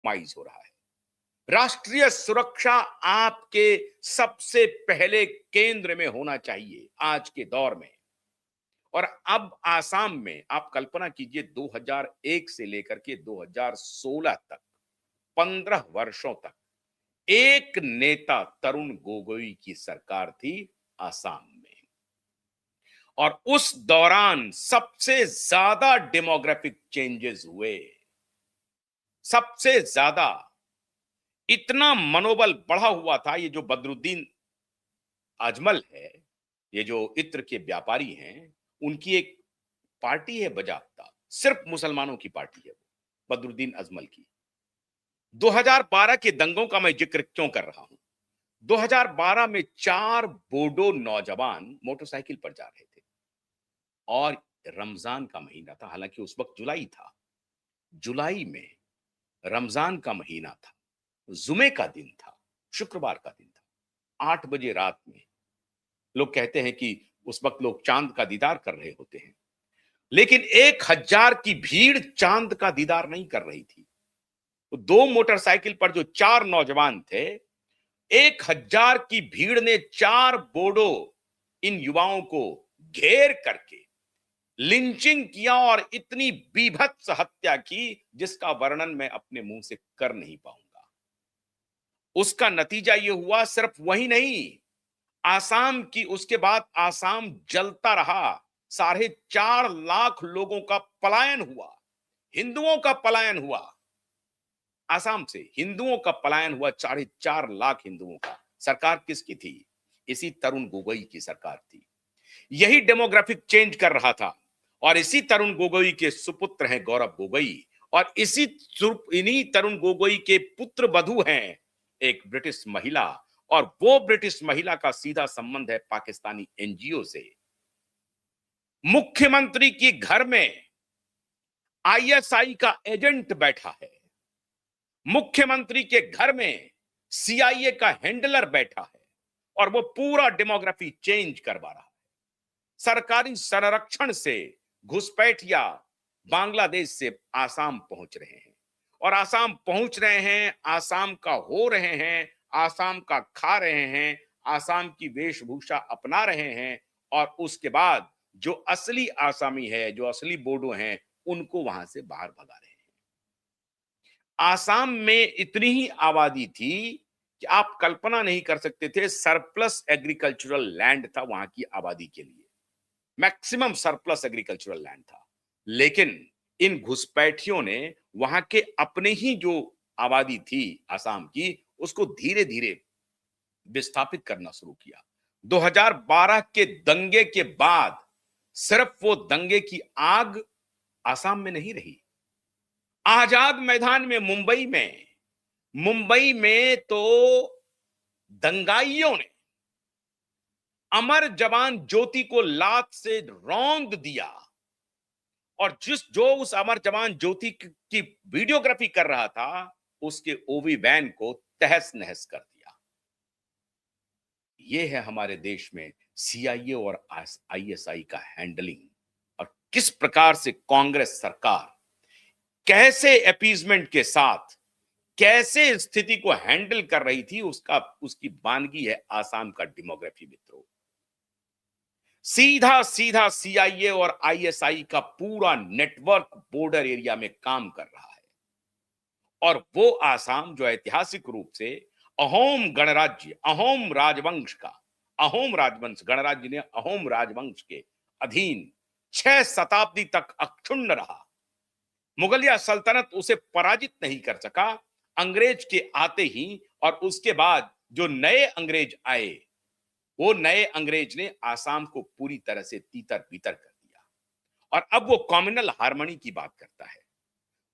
Compromise हो रहा है। राष्ट्रीय सुरक्षा आपके सबसे पहले केंद्र में होना चाहिए आज के दौर में। और अब आसाम में आप कल्पना कीजिए 2001 से लेकर के 2016 तक 15 वर्षों तक एक नेता तरुण गोगोई की सरकार थी आसाम में। और उस दौरान सबसे ज्यादा डेमोग्राफिक चेंजेस हुए, सबसे ज्यादा। इतना मनोबल बढ़ा हुआ था। ये जो बदरुद्दीन अजमल है, ये जो इत्र के व्यापारी हैं, उनकी एक पार्टी है बजाप्ता, सिर्फ मुसलमानों की पार्टी है वो, बदरुद्दीन अजमल की। 2012 के दंगों का मैं जिक्र क्यों कर रहा हूं? 2012 में 4 बोडो नौजवान मोटरसाइकिल पर जा रहे थे और रमजान का महीना था, हालांकि उस वक्त जुलाई था। जुलाई में रमजान का महीना था, जुमे का दिन था, शुक्रवार का दिन था। 8 बजे रात में लोग कहते हैं कि उस वक्त लोग चांद का दीदार कर रहे होते हैं, लेकिन 1000 की भीड़ चांद का दीदार नहीं कर रही थी। तो 2 मोटरसाइकिल पर जो 4 नौजवान थे, 1000 की भीड़ ने 4 बोडो इन युवाओं को घेर करके लिंचिंग किया और इतनी बीभत्स हत्या की जिसका वर्णन मैं अपने मुंह से कर नहीं पाऊंगा। उसका नतीजा यह हुआ, सिर्फ वही नहीं, आसाम की, उसके बाद आसाम जलता रहा। 4.5 लाख लोगों का पलायन हुआ, हिंदुओं का पलायन हुआ। आसाम से हिंदुओं का पलायन हुआ, 4.5 लाख हिंदुओं का। सरकार किसकी थी? इसी तरुण गोगोई की सरकार थी। यही डेमोग्राफिक चेंज कर रहा था। और इसी तरुण गोगोई के सुपुत्र हैं गौरव गोगोई, और इन्हीं तरुण गोगोई के पुत्र वधू हैं एक ब्रिटिश महिला, और वो ब्रिटिश महिला का सीधा संबंध है पाकिस्तानी एनजीओ से। मुख्यमंत्री के घर में आईएसआई का एजेंट बैठा है, मुख्यमंत्री के घर में सीआईए का हैंडलर बैठा है, और वो पूरा डेमोग्राफी चेंज करवा रहा है। सरकारी संरक्षण से घुसपैठिया बांग्लादेश से आसाम पहुंच रहे हैं, और आसाम पहुंच रहे हैं, आसाम का हो रहे हैं, आसाम का खा रहे हैं, आसाम की वेशभूषा अपना रहे हैं, और उसके बाद जो असली आसामी है, जो असली बोडो हैं, उनको वहां से बाहर भगा रहे हैं। आसाम में इतनी ही आबादी थी कि आप कल्पना नहीं कर सकते थे। सरप्लस एग्रीकल्चरल लैंड था वहां की आबादी के लिए, मैक्सिमम सरप्लस एग्रीकल्चरल लैंड था। लेकिन इन घुसपैठियों ने वहां के अपने ही जो आबादी थी आसाम की, उसको धीरे धीरे विस्थापित करना शुरू किया। 2012 के दंगे के बाद सिर्फ वो दंगे की आग आसाम में नहीं रही, आजाद मैदान में, मुंबई में तो दंगाइयों ने अमर जवान ज्योति को लात से रौंद दिया, और जो उस अमर जवान ज्योति की वीडियोग्राफी कर रहा था, उसके ओवी वैन को तहस नहस कर दिया। यह है हमारे देश में सीआईए और आईएसआई का हैंडलिंग, और किस प्रकार से कांग्रेस सरकार कैसे अपीजमेंट के साथ कैसे स्थिति को हैंडल कर रही थी, उसकी वानगी है आसाम का डेमोग्राफी मित्रों। सीधा सीधा सीआईए और आईएसआई का पूरा नेटवर्क बॉर्डर एरिया में काम कर रहा है। और वो आसाम जो ऐतिहासिक रूप से अहोम गणराज्य, अहोम राजवंश गणराज्य ने अहोम राजवंश के अधीन 6 शताब्दी तक अक्षुण्ण रहा। मुगलिया सल्तनत उसे पराजित नहीं कर सका। अंग्रेज के आते ही और उसके बाद जो नए अंग्रेज आए, वो नए अंग्रेज ने आसाम को पूरी तरह से तीतर बीतर कर दिया। और अब वो कम्युनल हार्मनी की बात करता है।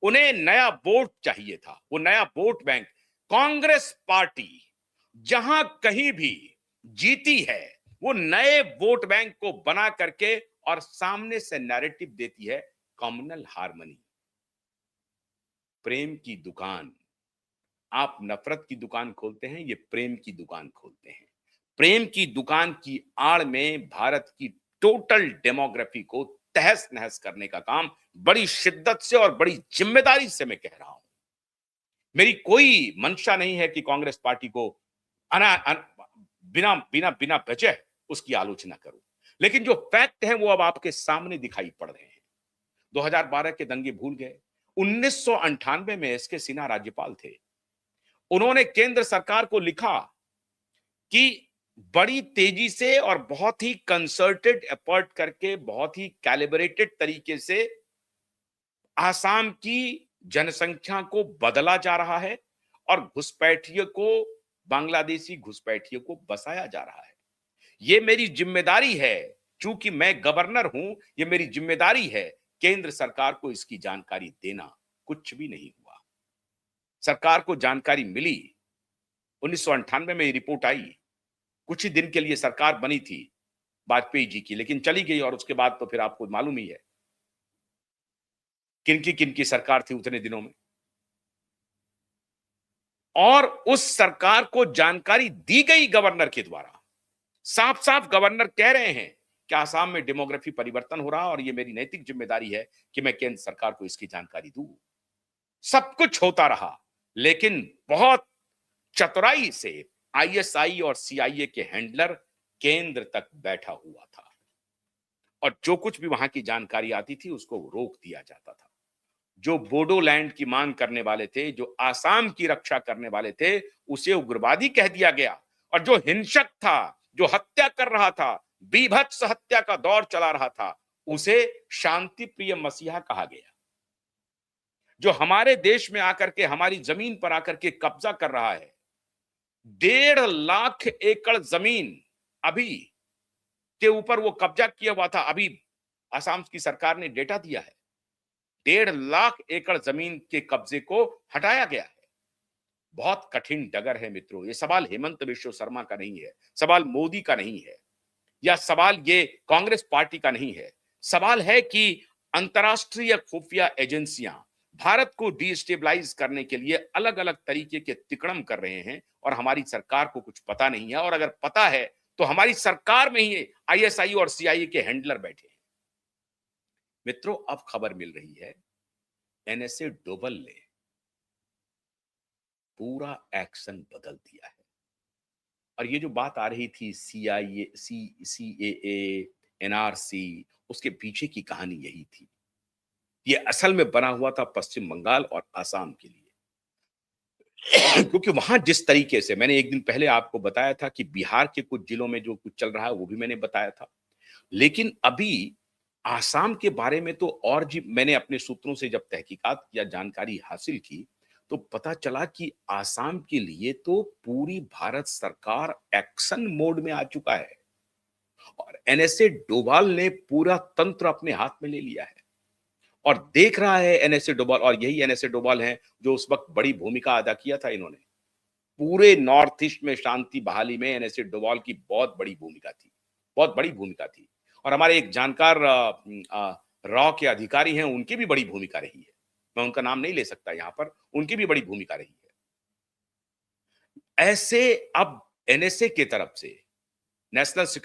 उन्हें नया वोट चाहिए था, वो नया वोट बैंक। कांग्रेस पार्टी जहां कहीं भी जीती है, वो नए वोट बैंक को बना करके और सामने से नैरेटिव देती है कम्युनल हार्मनी। प्रेम की दुकान, आप नफरत की दुकान खोलते हैं, ये प्रेम की दुकान खोलते हैं। प्रेम की दुकान की आड़ में भारत की टोटल डेमोग्राफी को तहस नहस करने का काम बड़ी शिद्दत से और बड़ी जिम्मेदारी से मैं कह रहा हूं। मेरी कोई मंशा नहीं है कि कांग्रेस पार्टी को अना अन, बिना बिना बिना वजह उसकी आलोचना करूं। लेकिन जो फैक्ट है वो अब आपके सामने दिखाई पड़ रहे हैं। 2012 के दंगे भूल गए। 1998 में एस के सिन्हा राज्यपाल थे। उन्होंने केंद्र सरकार को लिखा कि बड़ी तेजी से और बहुत ही कंसर्टेड एफर्ट करके बहुत ही कैलिब्रेटेड तरीके से आसाम की जनसंख्या को बदला जा रहा है और घुसपैठियों को, बांग्लादेशी घुसपैठियों को बसाया जा रहा है। ये मेरी जिम्मेदारी है, चूंकि मैं गवर्नर हूं, ये मेरी जिम्मेदारी है केंद्र सरकार को इसकी जानकारी देना। कुछ भी नहीं हुआ। सरकार को जानकारी मिली, 1998 में ये रिपोर्ट आई। कुछ ही दिन के लिए सरकार बनी थी वाजपेयी जी की, लेकिन चली गई और उसके बाद तो फिर आपको मालूम ही है किनकी सरकार थी उतने दिनों में। और उस सरकार को जानकारी दी गई गवर्नर के द्वारा। साफ साफ गवर्नर कह रहे हैं कि आसाम में डेमोग्राफी परिवर्तन हो रहा और ये मेरी नैतिक जिम्मेदारी है कि मैं केंद्र सरकार को इसकी जानकारी दूं। सब कुछ होता रहा, लेकिन बहुत चतुराई से आईएसआई और सीआईए के हैंडलर केंद्र तक बैठा हुआ था और जो कुछ भी वहां की जानकारी आती थी उसको रोक दिया जाता था। जो बोडोलैंड की मांग करने वाले थे, जो आसाम की रक्षा करने वाले थे, उसे उग्रवादी कह दिया गया। और जो हिंसक था, जो हत्या कर रहा था, बीभत्स हत्या का दौर चला रहा था, उसे शांति प्रिय मसीहा कहा गया। जो हमारे देश में आकर के, हमारी जमीन पर आकर के कब्जा कर रहा है, 1.5 लाख एकड़ जमीन अभी के ऊपर वो कब्जा किया हुआ था। अभी असम की सरकार ने डेटा दिया है, 1.5 लाख एकड़ जमीन के कब्जे को हटाया गया है। बहुत कठिन डगर है मित्रों। ये सवाल हेमंत बिश्व शर्मा का नहीं है, सवाल मोदी का नहीं है, या सवाल ये कांग्रेस पार्टी का नहीं है। सवाल है कि अंतरराष्ट्रीय खुफिया एजेंसियां भारत को डिस्टेबलाइज करने के लिए अलग अलग तरीके के तिकड़म कर रहे हैं और हमारी सरकार को कुछ पता नहीं है। और अगर पता है तो हमारी सरकार में ही आईएसआई और सीआईए के हैंडलर बैठे हैं। मित्रों, अब खबर मिल रही है एनएसए डोभाल ने पूरा एक्शन बदल दिया है। और ये जो बात आ रही थी सीआईए, सीएए, एनआरसी, उसके पीछे की कहानी यही थी। ये असल में बना हुआ था पश्चिम बंगाल और आसाम के लिए। क्योंकि वहां जिस तरीके से, मैंने एक दिन पहले आपको बताया था कि बिहार के कुछ जिलों में जो कुछ चल रहा है वो भी मैंने बताया था, लेकिन अभी आसाम के बारे में तो और जी मैंने अपने सूत्रों से जब तहकीकात किया, जानकारी हासिल की, तो पता चला कि आसाम के लिए तो पूरी भारत सरकार एक्शन मोड में आ चुका है और एनएसए डोभाल ने पूरा तंत्र अपने हाथ में ले लिया है और देख रहा है एनएसए डोभाल। और यही एनएसए डोभाल हैं जो उस वक्त बड़ी भूमिका अदा किया था। इन्होंने पूरे नॉर्थ ईस्ट में शांति बहाली में एनएसए डोभाल की बहुत बड़ी भूमिका थी, बहुत बड़ी भूमिका थी। और हमारे एक जानकार रॉ के अधिकारी हैं, उनकी भी बड़ी भूमिका रही है। मैं उनका नाम नहीं ले सकता यहां पर, उनकी भी बड़ी भूमिका रही है। ऐसे अब एनएसए की तरफ से, नेशनल सिक्योरिटी